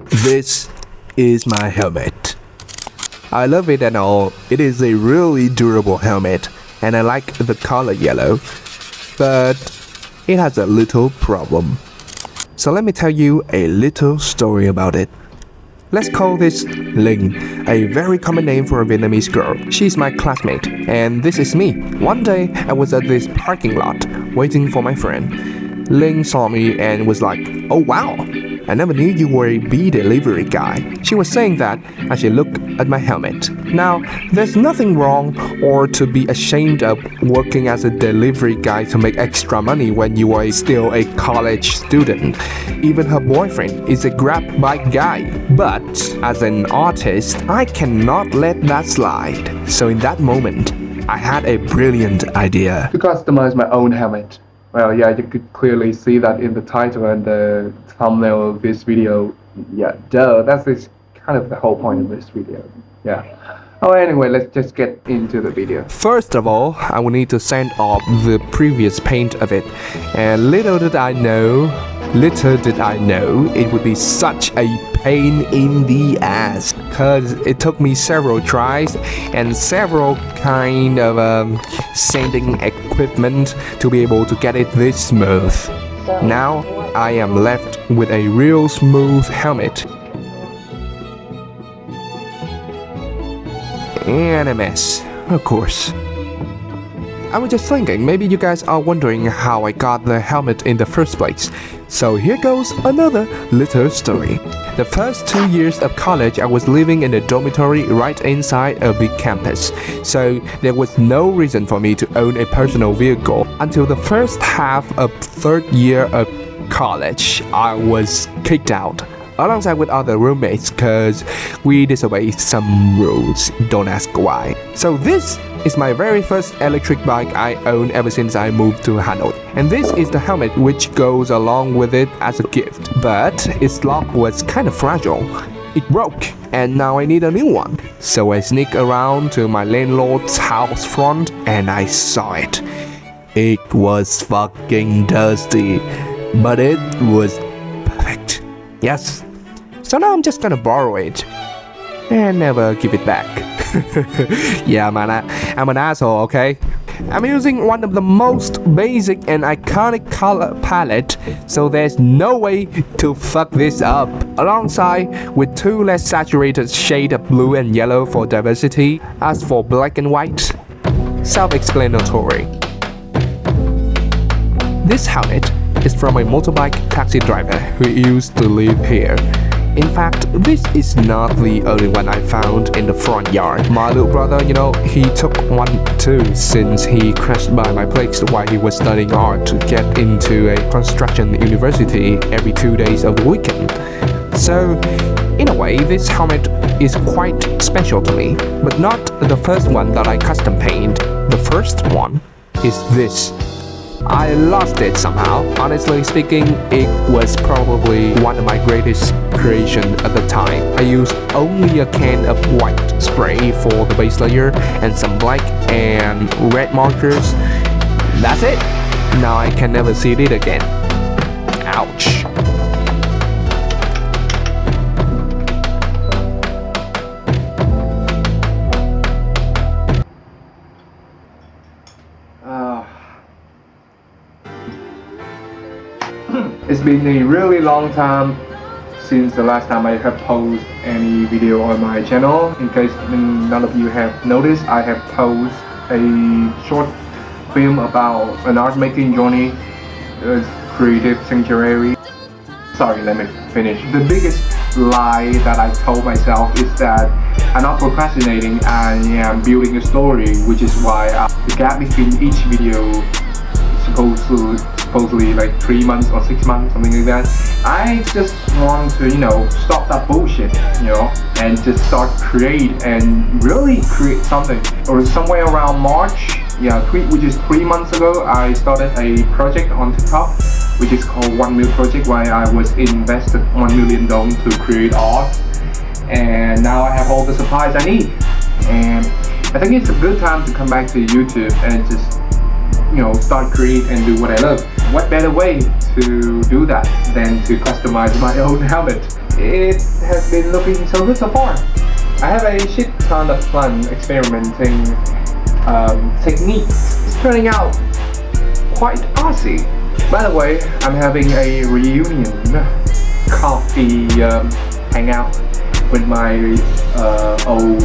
This is my helmet. I love it and all. It is a really durable helmet and I like the color yellow, but it has a little problem. So let me tell you a little story about it. Let's call this Linh, a very common name for a Vietnamese girl. She's my classmate, and this is me. One day, I was at this parking lot, waiting for my friend. Linh saw me and was like, "Oh wow, I never knew you were a bee delivery guy." She was saying that as she looked at my helmet. Now, there's nothing wrong or to be ashamed of working as a delivery guy to make extra money when you are still a college student. Even her boyfriend is a grab bike guy. But as an artist, I cannot let that slide. So in that moment, I had a brilliant idea. To customize my own helmet. Well, yeah, you could clearly see that in the title and the thumbnail of this video. Yeah, duh, that's kind of the whole point of this video. Yeah. Oh, anyway, let's just get into the video. First of all, I will need to sand off the previous paint of it. And little did I know, it would be such a pain in the ass. Cause it took me several tries and several kind of sanding equipment to be able to get it this smooth. Now, I am left with a real smooth helmet. And a mess, of course. I was just thinking, maybe you guys are wondering how I got the helmet in the first place. So here goes another little story. The first 2 years of college, I was living in a dormitory right inside of the campus. So there was no reason for me to own a personal vehicle. Until the first half of third year of college, I was kicked out. Alongside with other roommates cause we disobeyed some rules, don't ask why. So this is my very first electric bike I own ever since I moved to Hanoi. And this is the helmet which goes along with it as a gift. But its lock was kind of fragile. It broke and now I need a new one. So I sneak around to my landlord's house front and I saw it. It was fucking dusty, but it was perfect. Yes. So now I'm just gonna borrow it and never give it back. Yeah, man, I'm an asshole, okay? I'm using one of the most basic and iconic color palette, so there's no way to fuck this up. Alongside with 2 less saturated shades of blue and yellow for diversity. As for black and white, self-explanatory. This helmet is from a motorbike taxi driver who used to live here. In fact, this is not the only one I found in the front yard. My little brother, he took one too since he crashed by my place while he was studying art to get into a construction university every 2 days of the weekend. So, in a way, this helmet is quite special to me, but not the first one that I custom paint. The first one is this. I lost it somehow. Honestly speaking, it was probably one of my greatest creations at the time. I used only a can of white spray for the base layer and some black and red markers. That's it. Now I can never see it again. Ouch. It's been a really long time since the last time I have posted any video on my channel. In case none of you have noticed, I have posted a short film about an art making journey, creative sanctuary. Sorry, let me finish. The biggest lie that I told myself is that I'm not procrastinating, I am building a story, which is why the gap between each video supposedly like 3 months or 6 months, something like that. I just want to, stop that bullshit, and just start really create something. Or somewhere around March, which is 3 months ago, I started a project on TikTok, which is called 1 Mil Project, where I was invested $1 million to create art. And now I have all the supplies I need. And I think it's a good time to come back to YouTube and just start create and do what I love. What better way to do that than to customize my own helmet? it has been looking so good so far. I have a shit ton of fun experimenting techniques. It's turning out quite Aussie. By the way, I'm having a reunion coffee hangout with my old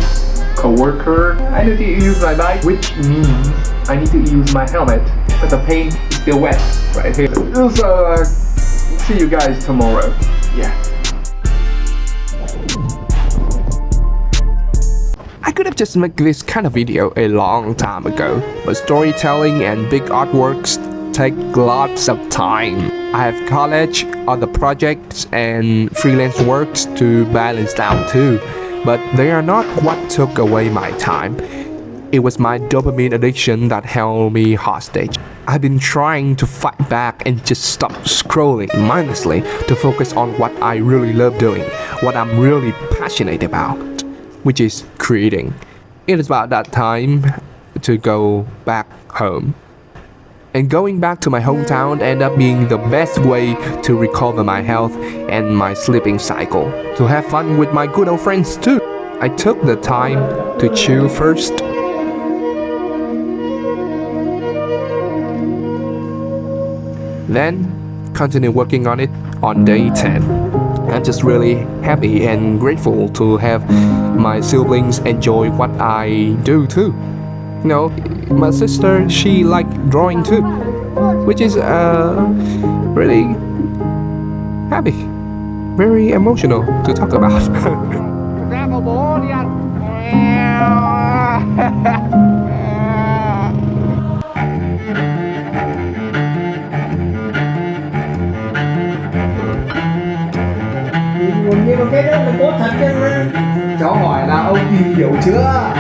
co-worker. I need to use my bike, which means I need to use my helmet, but the paint is still wet right here. So see you guys tomorrow. Yeah. I could have just made this kind of video a long time ago, but storytelling and big artworks take lots of time. I have college, other projects, and freelance works to balance down too, but they are not what took away my time. It was my dopamine addiction that held me hostage. I've been trying to fight back and just stop scrolling mindlessly to focus on what I really love doing, what I'm really passionate about, which is creating. It is about that time to go back home. And going back to my hometown ended up being the best way to recover my health and my sleeping cycle, to have fun with my good old friends too. I took the time to chill first. Then continue working on it on day 10. I'm just really happy and grateful to have my siblings enjoy what I do too. You know, my sister, she liked drawing too, which is really happy, very emotional to talk about. Như cái đó là có thật chứ. Cháu hỏi là ông tìm hiểu chưa?